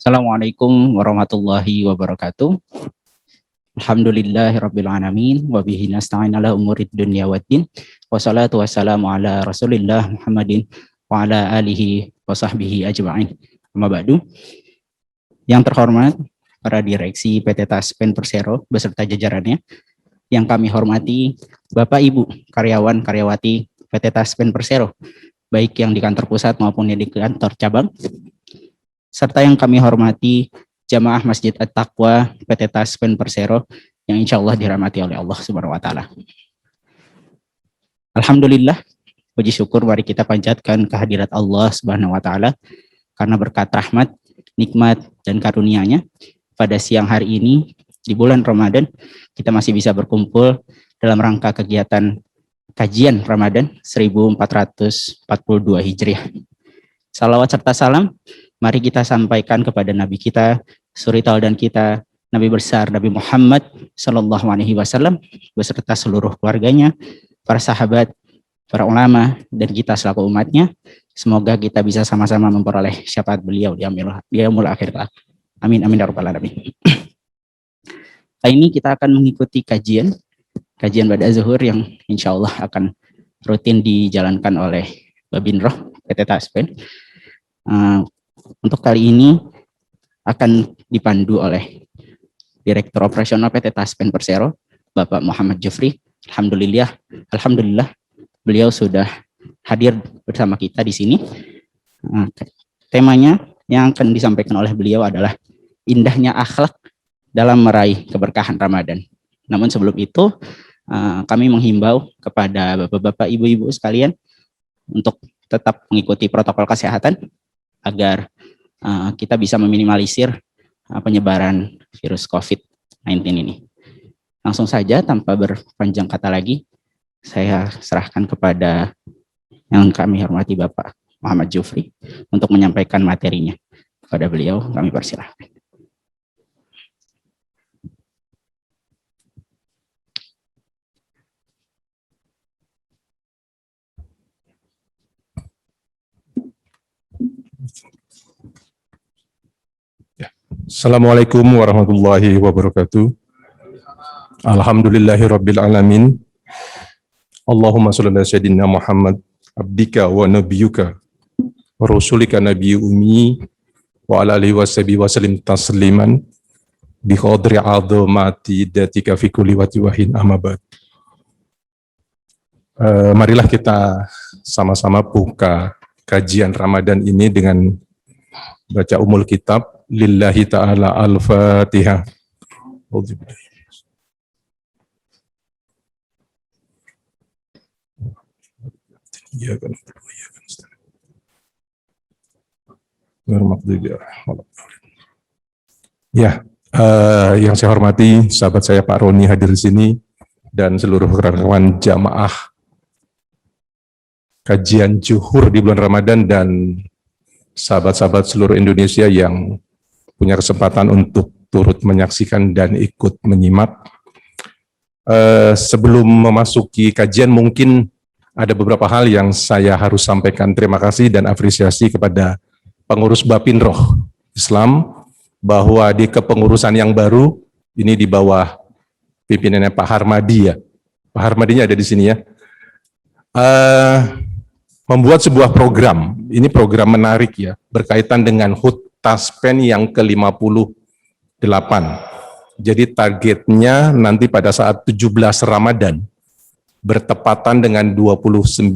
Assalamualaikum warahmatullahi wabarakatuh. Alhamdulillahirabbil alamin wa bihi nasta'in ala umurid dunya waddin. Wassalatu wassalamu ala Rasulillah Muhammadin wa ala alihi wa sahbihi ajma'in. Amma ba'du. Yang terhormat para direksi PT Taspen Persero beserta jajarannya, yang kami hormati Bapak Ibu karyawan karyawati PT Taspen Persero, baik yang di kantor pusat maupun yang di kantor cabang, serta yang kami hormati jamaah Masjid At-Taqwa PT Taspen Persero yang insya Allah dirahmati oleh Allah Subhanahu wa Ta'ala. Alhamdulillah, puji syukur mari kita panjatkan kehadirat Allah Subhanahu wa Ta'ala karena berkat rahmat, nikmat, dan karunia-Nya pada siang hari ini di bulan Ramadan kita masih bisa berkumpul dalam rangka kegiatan kajian Ramadan 1442 Hijriah. Salawat serta salam mari kita sampaikan kepada Nabi kita, suri tauladan kita, Nabi besar Nabi Muhammad Sallallahu Alaihi Wasallam beserta seluruh keluarganya, para sahabat, para ulama, dan kita selaku umatnya. Semoga kita bisa sama-sama memperoleh syafaat beliau di yaumul akhir. Amin amin ya rabbal alamin. Kali ini kita akan mengikuti kajian pada zuhur yang insya Allah akan rutin dijalankan oleh Babinroh PT Taspen. Untuk kali ini akan dipandu oleh Direktur Operasional PT Taspen Persero, Bapak Muhammad Jufri. Alhamdulillah, beliau sudah hadir bersama kita di sini. Temanya yang akan disampaikan oleh beliau adalah indahnya akhlak dalam meraih keberkahan Ramadan. Namun sebelum itu, kami menghimbau kepada bapak-bapak, ibu-ibu sekalian untuk tetap mengikuti protokol kesehatan agar kita bisa meminimalisir penyebaran virus COVID-19 ini. Langsung saja tanpa berpanjang kata lagi, saya serahkan kepada yang kami hormati Bapak Muhammad Jufri untuk menyampaikan materinya. Kepada beliau kami persilahkan. Assalamualaikum warahmatullahi wabarakatuh. Alhamdulillahirabbil alamin. Allahumma shalli ala sayyidina Muhammad abdika wa nabiyyuka wa rasulika nabiyyi ummi wa ala alihi washabihi wasallim tasliman bi qadri 'azamati datika fi kulli wajhin amma ba'd. Marilah kita sama-sama buka kajian Ramadan ini dengan baca umul kitab lillahi ta'ala al-Fatihah. Ya, yang saya hormati sahabat saya Pak Roni hadir di sini dan seluruh rekan-rekan jamaah kajian zuhur di bulan Ramadan dan sahabat-sahabat seluruh Indonesia yang punya kesempatan untuk turut menyaksikan dan ikut menyimak. Sebelum memasuki kajian, mungkin ada beberapa hal yang saya harus sampaikan. Terima kasih dan apresiasi kepada pengurus Babinroh Islam bahwa di kepengurusan yang baru ini di bawah pimpinannya Pak Harmadi ya. Pak Harmadinya ada di sini ya. Membuat sebuah program, ini program menarik ya, berkaitan dengan HUT Taspen yang ke-58. Jadi targetnya nanti pada saat 17 Ramadan, bertepatan dengan 29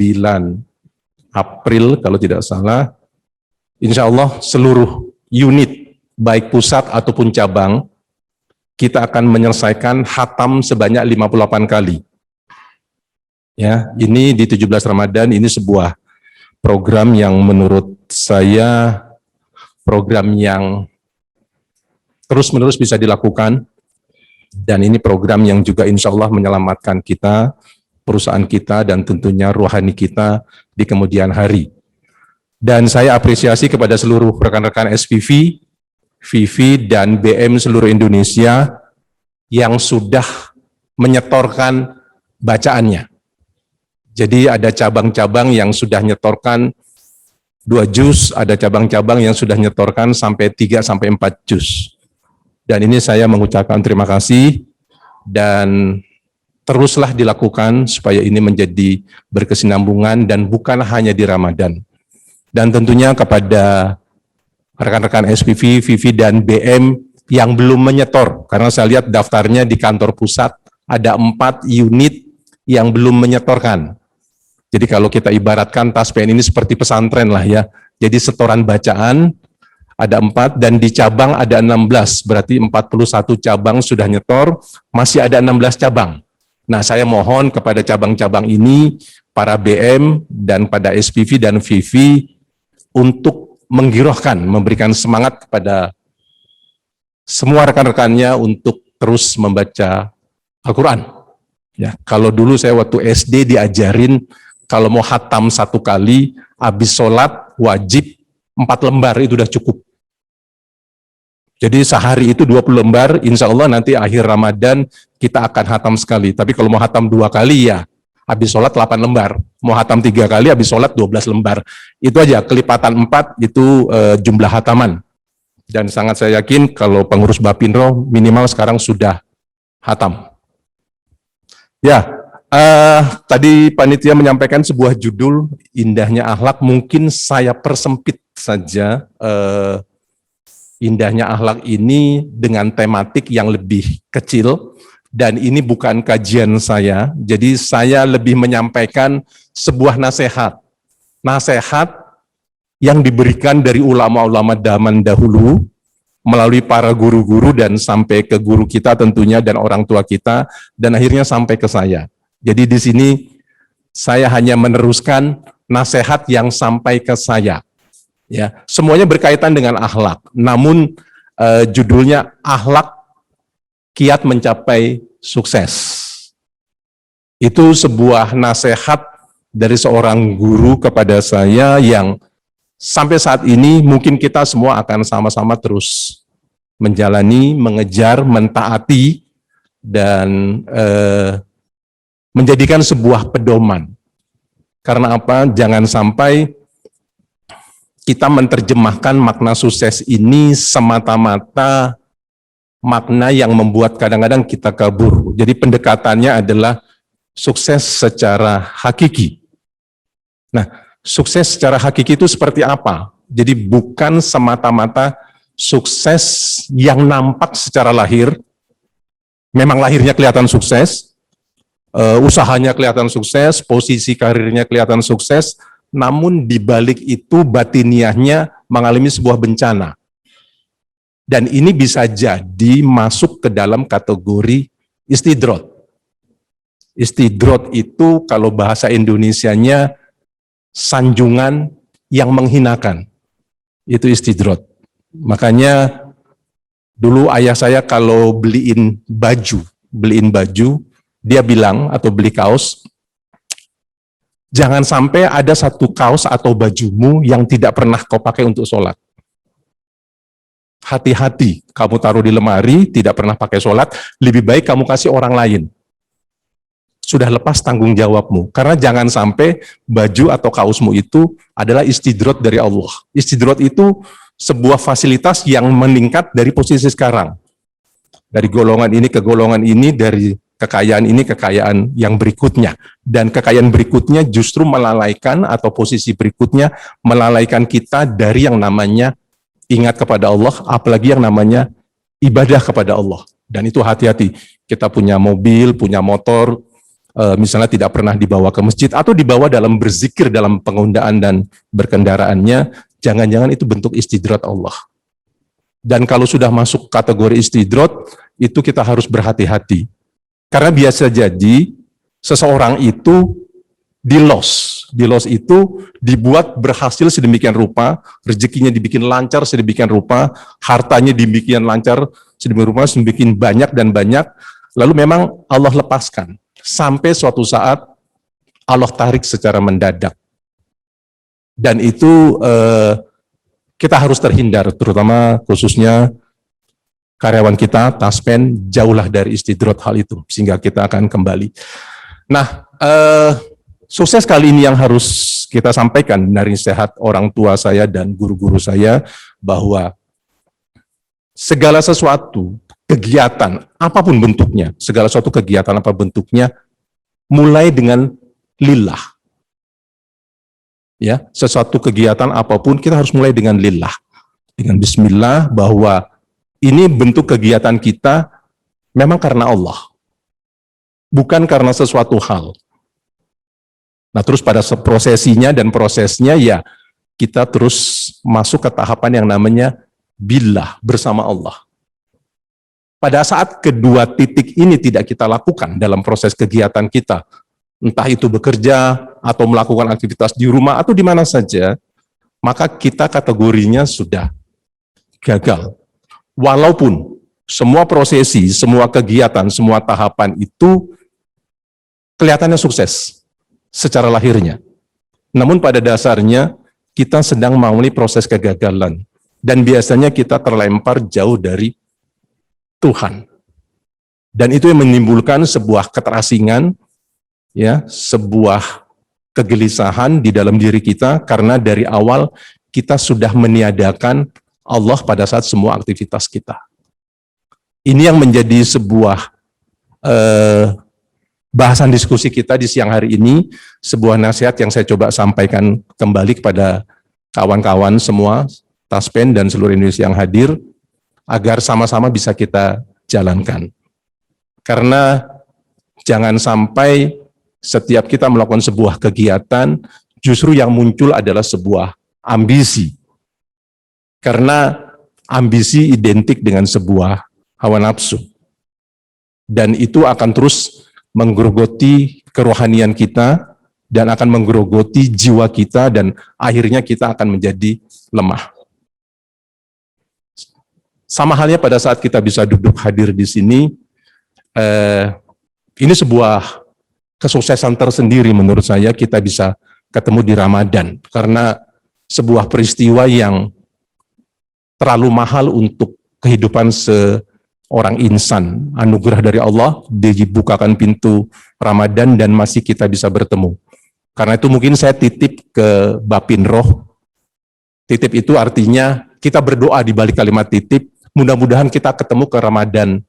April kalau tidak salah, insya Allah seluruh unit, baik pusat ataupun cabang, kita akan menyelesaikan khatam sebanyak 58 kali. Ya, ini di 17 Ramadan, ini sebuah program yang menurut saya program yang terus-menerus bisa dilakukan, dan ini program yang juga insya Allah menyelamatkan kita, perusahaan kita, dan tentunya rohani kita di kemudian hari. Dan saya apresiasi kepada seluruh rekan-rekan SPV, VV, dan BM seluruh Indonesia yang sudah menyetorkan bacaannya. Jadi ada cabang-cabang yang sudah nyetorkan 2 juz, ada cabang-cabang yang sudah nyetorkan sampai 3 sampai 4 juz. Dan ini saya mengucapkan terima kasih dan teruslah dilakukan supaya ini menjadi berkesinambungan dan bukan hanya di Ramadan. Dan tentunya kepada rekan-rekan SPV, VV, dan BM yang belum menyetor, karena saya lihat daftarnya di kantor pusat ada 4 unit yang belum menyetorkan. Jadi kalau kita ibaratkan Taspen ini seperti pesantren lah ya, jadi setoran bacaan ada 4 dan di cabang ada 16, berarti 41 cabang sudah nyetor, masih ada 16 cabang. Nah, saya mohon kepada cabang-cabang ini, para BM dan pada SPV dan VV untuk menggirohkan, memberikan semangat kepada semua rekan-rekannya untuk terus membaca Al-Quran. Ya, kalau dulu saya waktu SD diajarin kalau mau khatam 1 kali, habis sholat wajib 4 lembar itu udah cukup. Jadi sehari itu 20 lembar, insya Allah nanti akhir Ramadan kita akan khatam sekali. Tapi kalau mau khatam 2 kali ya, habis sholat 8 lembar. Mau khatam 3 kali, habis sholat 12 lembar. Itu aja, kelipatan 4 itu jumlah khataman. Dan sangat saya yakin kalau pengurus Bapinro minimal sekarang sudah khatam. Ya, tadi panitia menyampaikan sebuah judul, indahnya akhlak, mungkin saya persempit saja indahnya akhlak ini dengan tematik yang lebih kecil, dan ini bukan kajian saya, jadi saya lebih menyampaikan sebuah nasihat. Nasihat yang diberikan dari ulama-ulama zaman dahulu, melalui para guru-guru dan sampai ke guru kita tentunya dan orang tua kita, dan akhirnya sampai ke saya. Jadi di sini saya hanya meneruskan nasihat yang sampai ke saya. Ya, semuanya berkaitan dengan akhlak. Namun judulnya akhlak kiat mencapai sukses. Itu sebuah nasihat dari seorang guru kepada saya yang sampai saat ini mungkin kita semua akan sama-sama terus menjalani, mengejar, mentaati, dan menjadikan sebuah pedoman. Karena apa? Jangan sampai kita menerjemahkan makna sukses ini semata-mata makna yang membuat kadang-kadang kita kabur. Jadi pendekatannya adalah sukses secara hakiki. Nah, sukses secara hakiki itu seperti apa? Jadi bukan semata-mata sukses yang nampak secara lahir, memang lahirnya kelihatan sukses, usahanya kelihatan sukses, posisi karirnya kelihatan sukses, namun di balik itu batiniahnya mengalami sebuah bencana. Dan ini bisa jadi masuk ke dalam kategori istidrot. Istidrot itu kalau bahasa Indonesianya sanjungan yang menghinakan. Itu istidrot. Makanya dulu ayah saya kalau beliin baju, dia bilang, atau beli kaos, jangan sampai ada satu kaos atau bajumu yang tidak pernah kau pakai untuk sholat. Hati-hati, kamu taruh di lemari, tidak pernah pakai sholat, lebih baik kamu kasih orang lain. Sudah lepas tanggung jawabmu. Karena jangan sampai baju atau kaosmu itu adalah istidrot dari Allah. Istidrot itu sebuah fasilitas yang meningkat dari posisi sekarang. Dari golongan ini ke golongan ini, dari kekayaan ini kekayaan yang berikutnya, dan kekayaan berikutnya justru melalaikan, atau posisi berikutnya melalaikan kita dari yang namanya ingat kepada Allah, apalagi yang namanya ibadah kepada Allah. Dan itu hati-hati, kita punya mobil, punya motor, misalnya tidak pernah dibawa ke masjid atau dibawa dalam berzikir dalam pengundaan dan berkendaraannya, jangan-jangan itu bentuk istidrat Allah. Dan kalau sudah masuk kategori istidrot, itu kita harus berhati-hati. Karena biasa jadi seseorang itu di-loss itu dibuat berhasil sedemikian rupa, rezekinya dibikin lancar sedemikian rupa, hartanya dibikin lancar sedemikian rupa, semakin banyak dan banyak, lalu memang Allah lepaskan. Sampai suatu saat Allah tarik secara mendadak. Dan itu kita harus terhindar, terutama khususnya karyawan kita, Taspen, jauhlah dari istidrot hal itu, sehingga kita akan kembali. Nah, sukses kali ini yang harus kita sampaikan dari nasihat orang tua saya dan guru-guru saya bahwa segala sesuatu kegiatan apapun bentuknya, segala suatu kegiatan apa bentuknya, mulai dengan lillah. Ya, sesuatu kegiatan apapun kita harus mulai dengan lillah, dengan bismillah, bahwa ini bentuk kegiatan kita memang karena Allah, bukan karena sesuatu hal. Nah, terus pada prosesinya dan prosesnya ya kita terus masuk ke tahapan yang namanya billah, bersama Allah. Pada saat kedua titik ini tidak kita lakukan dalam proses kegiatan kita, entah itu bekerja atau melakukan aktivitas di rumah atau di mana saja, maka kita kategorinya sudah gagal. Walaupun semua prosesi, semua kegiatan, semua tahapan itu kelihatannya sukses secara lahirnya. Namun pada dasarnya kita sedang melalui proses kegagalan. Dan biasanya kita terlempar jauh dari Tuhan. Dan itu yang menimbulkan sebuah keterasingan, ya, sebuah kegelisahan di dalam diri kita, karena dari awal kita sudah meniadakan Allah pada saat semua aktivitas kita. Ini yang menjadi sebuah bahasan diskusi kita di siang hari ini, sebuah nasihat yang saya coba sampaikan kembali kepada kawan-kawan semua, Taspen dan seluruh Indonesia yang hadir, agar sama-sama bisa kita jalankan. Karena jangan sampai setiap kita melakukan sebuah kegiatan, justru yang muncul adalah sebuah ambisi. Karena ambisi identik dengan sebuah hawa nafsu. Dan itu akan terus menggerogoti kerohanian kita, dan akan menggerogoti jiwa kita, dan akhirnya kita akan menjadi lemah. Sama halnya pada saat kita bisa duduk hadir di sini, ini sebuah kesuksesan tersendiri menurut saya, kita bisa ketemu di Ramadan, karena sebuah peristiwa yang terlalu mahal untuk kehidupan seorang insan, anugerah dari Allah, dibukakan pintu Ramadan dan masih kita bisa bertemu. Karena itu mungkin saya titip ke Bapin Roh. Titip itu artinya kita berdoa di balik kalimat titip, mudah-mudahan kita ketemu ke Ramadan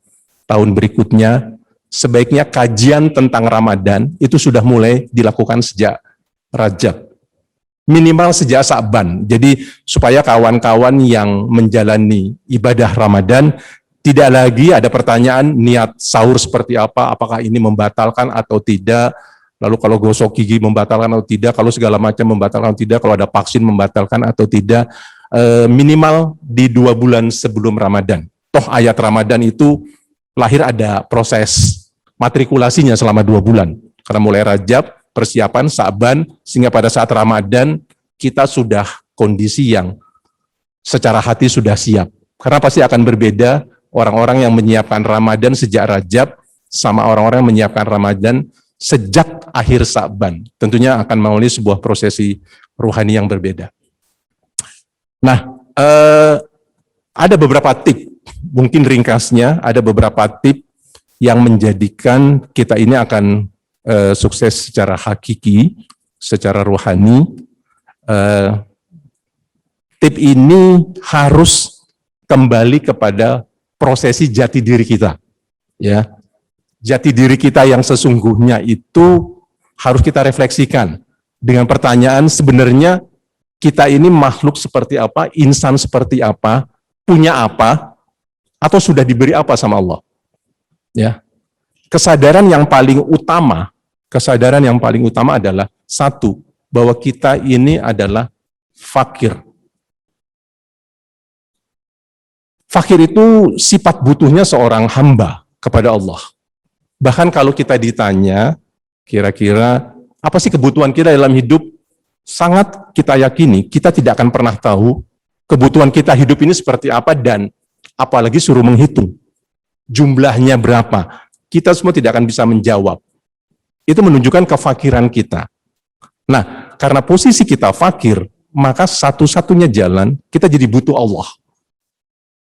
tahun berikutnya. Sebaiknya kajian tentang Ramadan itu sudah mulai dilakukan sejak Rajab, minimal sejak Sa'ban. Jadi supaya kawan-kawan yang menjalani ibadah Ramadan tidak lagi ada pertanyaan niat sahur seperti apa, apakah ini membatalkan atau tidak, lalu kalau gosok gigi membatalkan atau tidak, kalau segala macam membatalkan atau tidak, kalau ada vaksin membatalkan atau tidak. Minimal di 2 bulan sebelum Ramadan. Toh ayat Ramadan itu lahir ada proses matrikulasinya selama 2 bulan. Karena mulai Rajab, persiapan, Sa'ban, sehingga pada saat Ramadan kita sudah kondisi yang secara hati sudah siap. Karena pasti akan berbeda orang-orang yang menyiapkan Ramadan sejak Rajab sama orang-orang yang menyiapkan Ramadan sejak akhir Sa'ban. Tentunya akan melalui sebuah prosesi rohani yang berbeda. Nah, ada beberapa tip, mungkin ringkasnya, ada beberapa tip yang menjadikan kita ini akan sukses secara hakiki, secara rohani. Tip ini harus kembali kepada prosesi jati diri kita. Ya, jati diri kita yang sesungguhnya itu harus kita refleksikan dengan pertanyaan, sebenarnya kita ini makhluk seperti apa, insan seperti apa, punya apa, atau sudah diberi apa sama Allah. Ya, kesadaran yang paling utama adalah satu, bahwa kita ini adalah fakir. Fakir itu sifat butuhnya seorang hamba kepada Allah. Bahkan kalau kita ditanya, kira-kira apa sih kebutuhan kita dalam hidup, sangat kita yakini, kita tidak akan pernah tahu kebutuhan kita hidup ini seperti apa, dan apalagi suruh menghitung jumlahnya berapa. Kita semua tidak akan bisa menjawab. Itu menunjukkan kefakiran kita. Nah, karena posisi kita fakir, maka satu-satunya jalan kita jadi butuh Allah.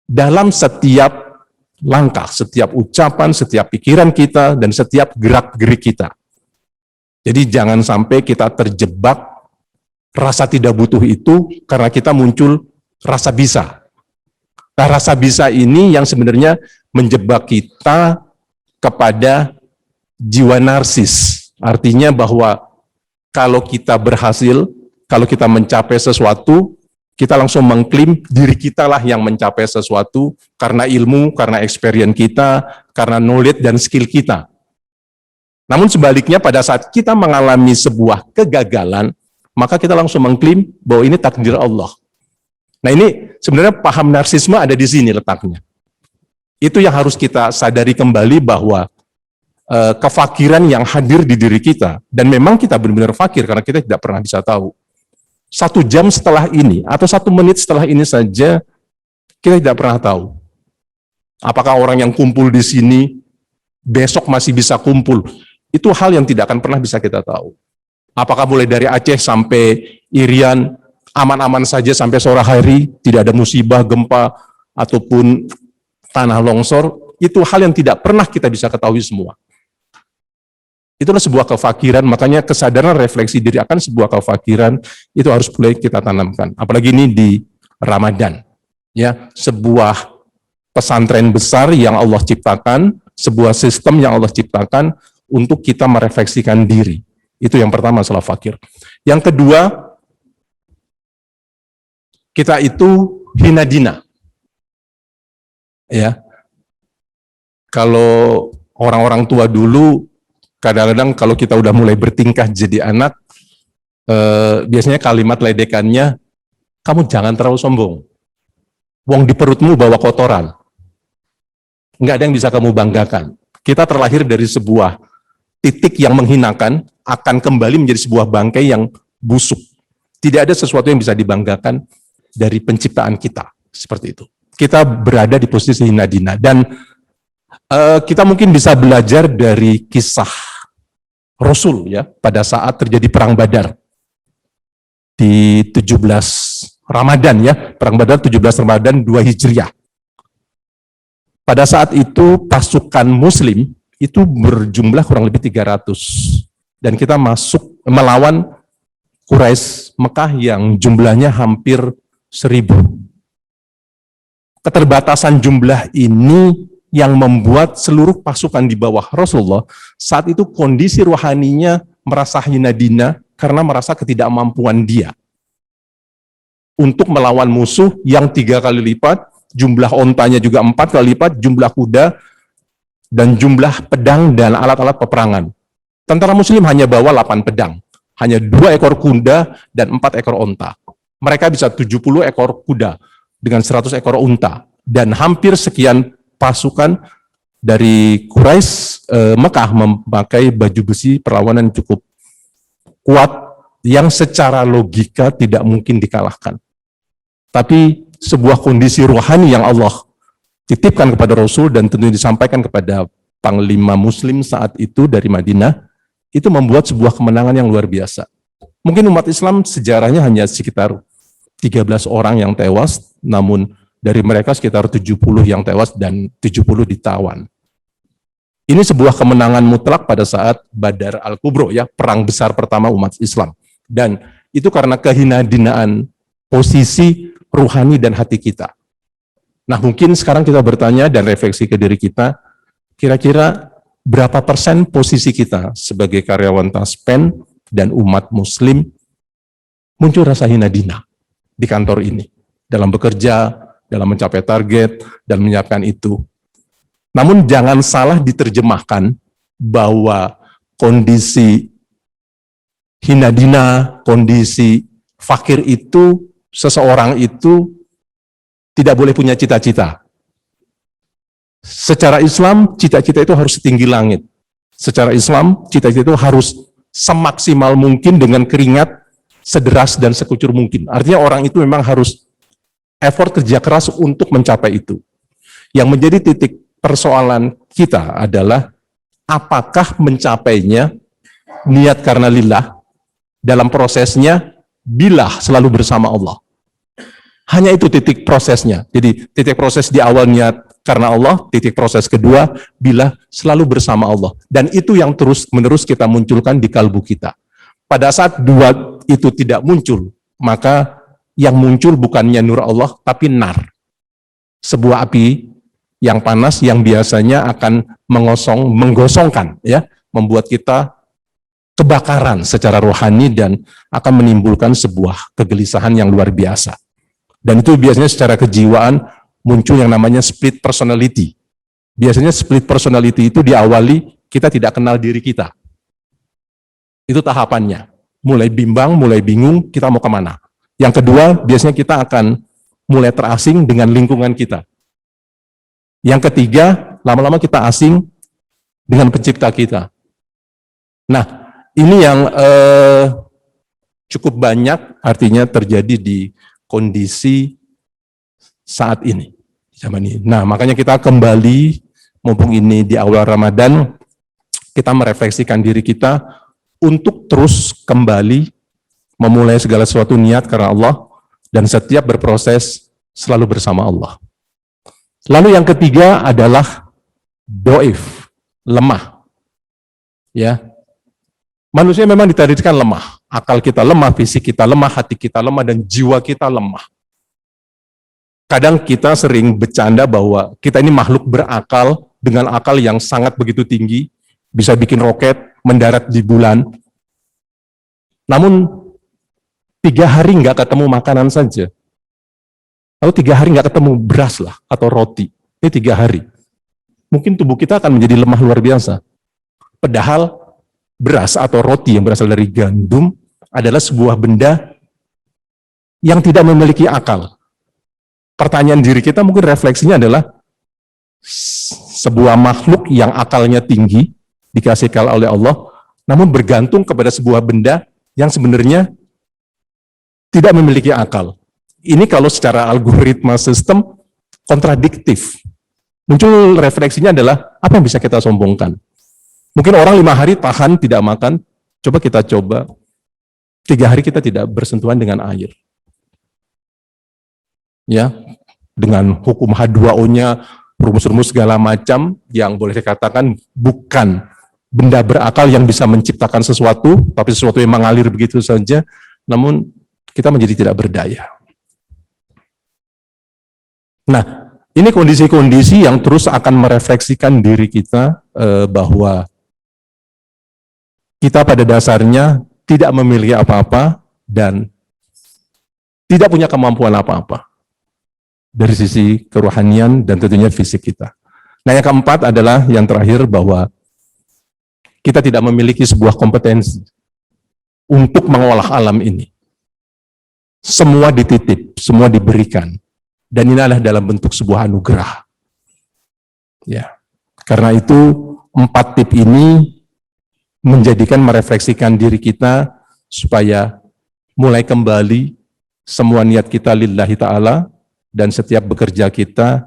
Dalam setiap langkah, setiap ucapan, setiap pikiran kita, dan setiap gerak-gerik kita. Jadi jangan sampai kita terjebak rasa tidak butuh itu karena kita muncul rasa bisa. Nah, rasa bisa ini yang sebenarnya menjebak kita kepada jiwa narsis. Artinya bahwa kalau kita berhasil, kalau kita mencapai sesuatu, kita langsung mengklaim diri kita lah yang mencapai sesuatu karena ilmu, karena experience kita, karena knowledge dan skill kita. Namun sebaliknya pada saat kita mengalami sebuah kegagalan, maka kita langsung mengklaim bahwa ini takdir Allah. Nah, ini sebenarnya paham narsisme ada di sini letaknya. Itu yang harus kita sadari kembali bahwa kefakiran yang hadir di diri kita, dan memang kita benar-benar fakir karena kita tidak pernah bisa tahu. 1 jam setelah ini, atau 1 menit setelah ini saja, kita tidak pernah tahu. Apakah orang yang kumpul di sini, besok masih bisa kumpul. Itu hal yang tidak akan pernah bisa kita tahu. Apakah mulai dari Aceh sampai Irian, aman-aman saja sampai sore hari, tidak ada musibah, gempa, ataupun tanah longsor, itu hal yang tidak pernah kita bisa ketahui semua. Itulah sebuah kefakiran, makanya kesadaran refleksi diri akan sebuah kefakiran, itu harus mulai kita tanamkan. Apalagi ini di Ramadan. Ya, sebuah pesantren besar yang Allah ciptakan, sebuah sistem yang Allah ciptakan untuk kita merefleksikan diri. Itu yang pertama, masalah fakir. Yang kedua, kita itu hina dina. Ya. Kalau orang-orang tua dulu, kadang-kadang kalau kita udah mulai bertingkah jadi anak, biasanya kalimat ledekannya, kamu jangan terlalu sombong. Wong di perutmu bawa kotoran. Nggak ada yang bisa kamu banggakan. Kita terlahir dari sebuah titik yang menghinakan, akan kembali menjadi sebuah bangkai yang busuk. Tidak ada sesuatu yang bisa dibanggakan dari penciptaan kita. Seperti itu. Kita berada di posisi hina dina. Dan kita mungkin bisa belajar dari kisah Rasul ya pada saat terjadi perang Badar di 17 Ramadan ya, perang Badar 17 Ramadan 2 Hijriah. Pada saat itu pasukan Muslim itu berjumlah kurang lebih 300 dan kita masuk melawan Quraisy Mekah yang jumlahnya hampir 1000. Keterbatasan jumlah ini yang membuat seluruh pasukan di bawah Rasulullah saat itu kondisi rohaninya merasa hina dina karena merasa ketidakmampuan dia untuk melawan musuh yang 3 kali lipat, jumlah ontanya juga 4 kali lipat, jumlah kuda dan jumlah pedang dan alat-alat peperangan. Tentara Muslim hanya bawa 8 pedang, hanya 2 ekor kuda dan 4 ekor onta. Mereka bisa 70 ekor kuda dengan 100 ekor unta dan hampir sekian pasukan dari Quraisy Mekah memakai baju besi perlawanan cukup kuat yang secara logika tidak mungkin dikalahkan. Tapi sebuah kondisi rohani yang Allah titipkan kepada Rasul dan tentunya disampaikan kepada Panglima Muslim saat itu dari Madinah, itu membuat sebuah kemenangan yang luar biasa. Mungkin umat Islam sejarahnya hanya sekitar 13 orang yang tewas, namun dari mereka sekitar 70 yang tewas dan 70 ditawan. Ini sebuah kemenangan mutlak pada saat Badar Al-Kubro, ya, perang besar pertama umat Islam. Dan itu karena kehinadinaan posisi ruhani dan hati kita. Nah, mungkin sekarang kita bertanya dan refleksi ke diri kita, kira-kira berapa persen posisi kita sebagai karyawan Taspen dan umat Muslim muncul rasa hinadina di kantor ini, dalam bekerja, dalam mencapai target, dan menyiapkan itu. Namun jangan salah diterjemahkan bahwa kondisi hinadina, kondisi fakir itu, seseorang itu tidak boleh punya cita-cita. Secara Islam, cita-cita itu harus setinggi langit. Secara Islam, cita-cita itu harus semaksimal mungkin dengan keringat, sederas dan sekucur mungkin. Artinya orang itu memang harus effort kerja keras untuk mencapai itu. Yang menjadi titik persoalan kita adalah apakah mencapainya niat karena lillah, dalam prosesnya bila selalu bersama Allah. Hanya itu titik prosesnya. Jadi titik proses di awal niat karena Allah, titik proses kedua bila selalu bersama Allah. Dan itu yang terus-menerus kita munculkan di kalbu kita. Pada saat dua itu tidak muncul, maka yang muncul bukannya nur Allah, tapi nar. Sebuah api yang panas yang biasanya akan menggosongkan, ya, membuat kita kebakaran secara rohani dan akan menimbulkan sebuah kegelisahan yang luar biasa. Dan itu biasanya secara kejiwaan muncul yang namanya split personality. Biasanya split personality itu diawali kita tidak kenal diri kita. Itu tahapannya. Mulai bimbang, mulai bingung, kita mau kemana. Yang kedua, biasanya kita akan mulai terasing dengan lingkungan kita. Yang ketiga, lama-lama kita asing dengan pencipta kita. Nah, ini yang cukup banyak artinya terjadi di kondisi saat ini, zaman ini. Nah, makanya kita kembali, mumpung ini di awal Ramadan, kita merefleksikan diri kita untuk terus kembali memulai segala sesuatu niat karena Allah, dan setiap berproses selalu bersama Allah. Lalu yang ketiga adalah doif, lemah. Ya, manusia memang ditakdirkan lemah. Akal kita lemah, fisik kita lemah, hati kita lemah, dan jiwa kita lemah. Kadang kita sering bercanda bahwa kita ini makhluk berakal, dengan akal yang sangat begitu tinggi, bisa bikin roket, mendarat di bulan. Namun 3 hari nggak ketemu makanan saja. Lalu 3 hari nggak ketemu beras lah, atau roti. Ini 3 hari. Mungkin tubuh kita akan menjadi lemah luar biasa. Padahal beras atau roti yang berasal dari gandum adalah sebuah benda yang tidak memiliki akal. Pertanyaan diri kita mungkin refleksinya adalah sebuah makhluk yang akalnya tinggi, dikasih akal oleh Allah, namun bergantung kepada sebuah benda yang sebenarnya tidak memiliki akal. Ini kalau secara algoritma sistem kontradiktif. Muncul refleksinya adalah, apa yang bisa kita sombongkan? Mungkin orang 5 hari tahan tidak makan, coba kita coba 3 hari kita tidak bersentuhan dengan air. Ya, dengan hukum H2O-nya, rumus-rumus segala macam yang boleh dikatakan bukan benda berakal yang bisa menciptakan sesuatu, tapi sesuatu yang mengalir begitu saja, namun kita menjadi tidak berdaya. Nah, ini kondisi-kondisi yang terus akan merefleksikan diri kita bahwa kita pada dasarnya tidak memiliki apa-apa dan tidak punya kemampuan apa-apa dari sisi kerohanian dan tentunya fisik kita. Nah, yang keempat adalah yang terakhir bahwa kita tidak memiliki sebuah kompetensi untuk mengolah alam ini. Semua dititip, semua diberikan. Dan ini adalah dalam bentuk sebuah anugerah. Ya, karena itu 4 tip ini menjadikan merefleksikan diri kita supaya mulai kembali semua niat kita lillahi ta'ala dan setiap bekerja kita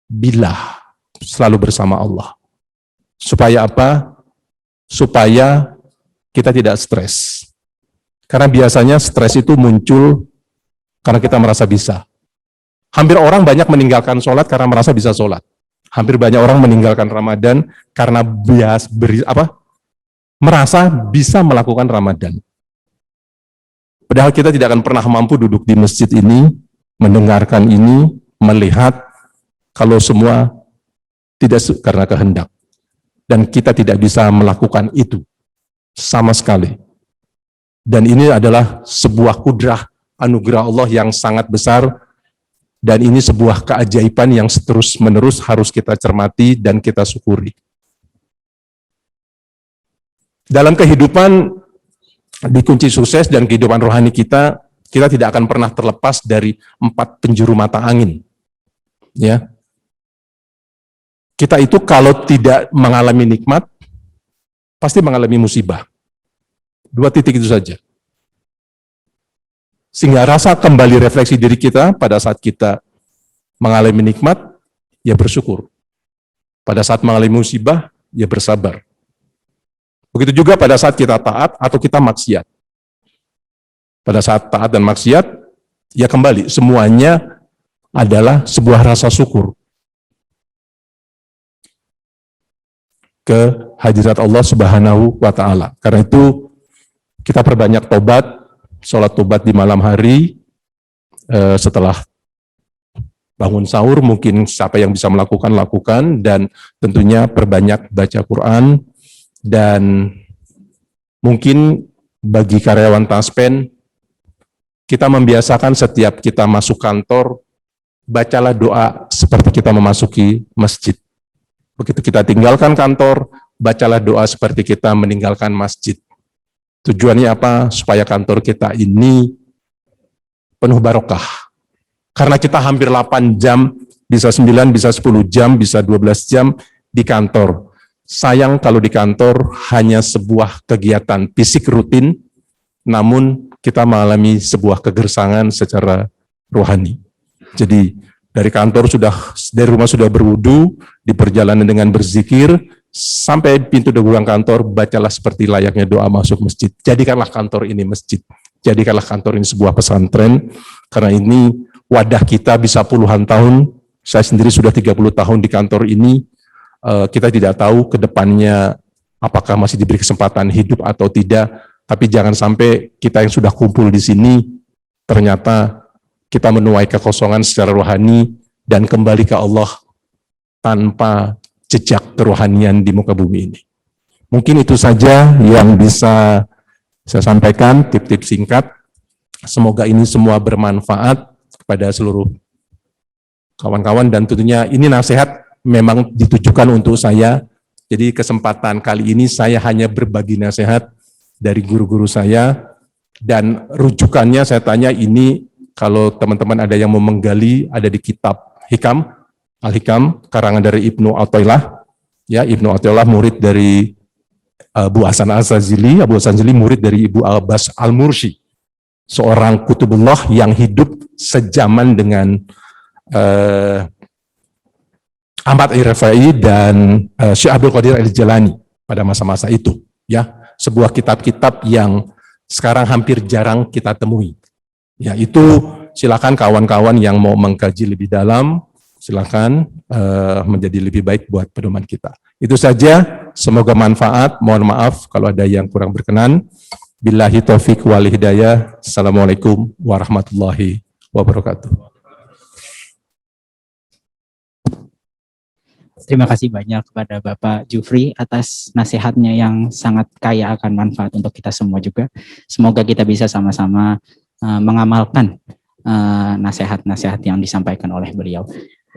billah, selalu bersama Allah. Supaya apa? Supaya kita tidak stres. Karena biasanya stres itu muncul karena kita merasa bisa. Hampir orang banyak meninggalkan sholat karena merasa bisa sholat. Hampir banyak orang meninggalkan Ramadan karena merasa bisa melakukan Ramadan. Padahal kita tidak akan pernah mampu duduk di masjid ini, mendengarkan ini, melihat kalau semua tidak karena kehendak. Dan kita tidak bisa melakukan itu sama sekali. Dan ini adalah sebuah kudrah anugerah Allah yang sangat besar. Dan ini sebuah keajaiban yang terus-menerus harus kita cermati dan kita syukuri. Dalam kehidupan, di kunci sukses dan kehidupan rohani kita tidak akan pernah terlepas dari 4 penjuru mata angin. Ya, kita itu kalau tidak mengalami nikmat, pasti mengalami musibah. 2 titik itu saja. Sehingga rasa kembali refleksi diri kita pada saat kita mengalami nikmat, ya bersyukur. Pada saat mengalami musibah, ya bersabar. Begitu juga pada saat kita taat atau kita maksiat. Pada saat taat dan maksiat, ya kembali, semuanya adalah sebuah rasa syukur ke hadirat Allah Subhanahu wa Ta'ala. Karena itu, kita perbanyak tobat, sholat tobat di malam hari, setelah bangun sahur, mungkin siapa yang bisa melakukan, lakukan, dan tentunya perbanyak baca Quran, dan mungkin bagi karyawan Taspen, kita membiasakan setiap kita masuk kantor, bacalah doa seperti kita memasuki masjid. Begitu kita tinggalkan kantor, bacalah doa seperti kita meninggalkan masjid. Tujuannya apa? Supaya kantor kita ini penuh barokah. Karena kita hampir 8 jam, bisa 9, bisa 10 jam, bisa 12 jam di kantor. Sayang kalau di kantor hanya sebuah kegiatan fisik rutin, namun kita mengalami sebuah kegersangan secara rohani. Jadi dari rumah sudah berwudu, di perjalanan dengan berzikir, sampai pintu gerbang kantor, bacalah seperti layaknya doa masuk masjid. Jadikanlah kantor ini masjid. Jadikanlah kantor ini sebuah pesantren, karena ini wadah kita bisa puluhan tahun. Saya sendiri sudah 30 tahun di kantor ini. Kita tidak tahu ke depannya apakah masih diberi kesempatan hidup atau tidak, tapi jangan sampai kita yang sudah kumpul di sini, ternyata kita menuai kekosongan secara rohani dan kembali ke Allah tanpa jejak kerohanian di muka bumi ini. Mungkin itu saja yang bisa saya sampaikan, tip-tip singkat. Semoga ini semua bermanfaat kepada seluruh kawan-kawan, dan tentunya ini nasihat memang ditujukan untuk saya. Jadi kesempatan kali ini saya hanya berbagi nasihat dari guru-guru saya, dan rujukannya saya tanya ini, kalau teman-teman ada yang mau menggali, ada di kitab Hikam, Al-Hikam, karangan dari Ibnu Athaillah. Ya, Ibnu Athaillah murid dari Abu Hasan Al-Shazili, Abu Hasan Al-Shazili murid dari Ibu Abbas Al-Mursi, seorang kutubullah yang hidup sejaman dengan Ahmad Ar-Rifai dan Syekh Abdul Qadir Al-Jilani pada masa-masa itu. Ya, sebuah kitab-kitab yang sekarang hampir jarang kita temui. Ya, itu silakan kawan-kawan yang mau mengkaji lebih dalam, silakan menjadi lebih baik buat pedoman kita. Itu saja, semoga manfaat. Mohon maaf kalau ada yang kurang berkenan. Billahi taufiq wal hidayah. Assalamualaikum warahmatullahi wabarakatuh. Terima kasih banyak kepada Bapak Jufri atas nasihatnya yang sangat kaya akan manfaat untuk kita semua juga. Semoga kita bisa sama-sama mengamalkan nasihat-nasihat yang disampaikan oleh beliau.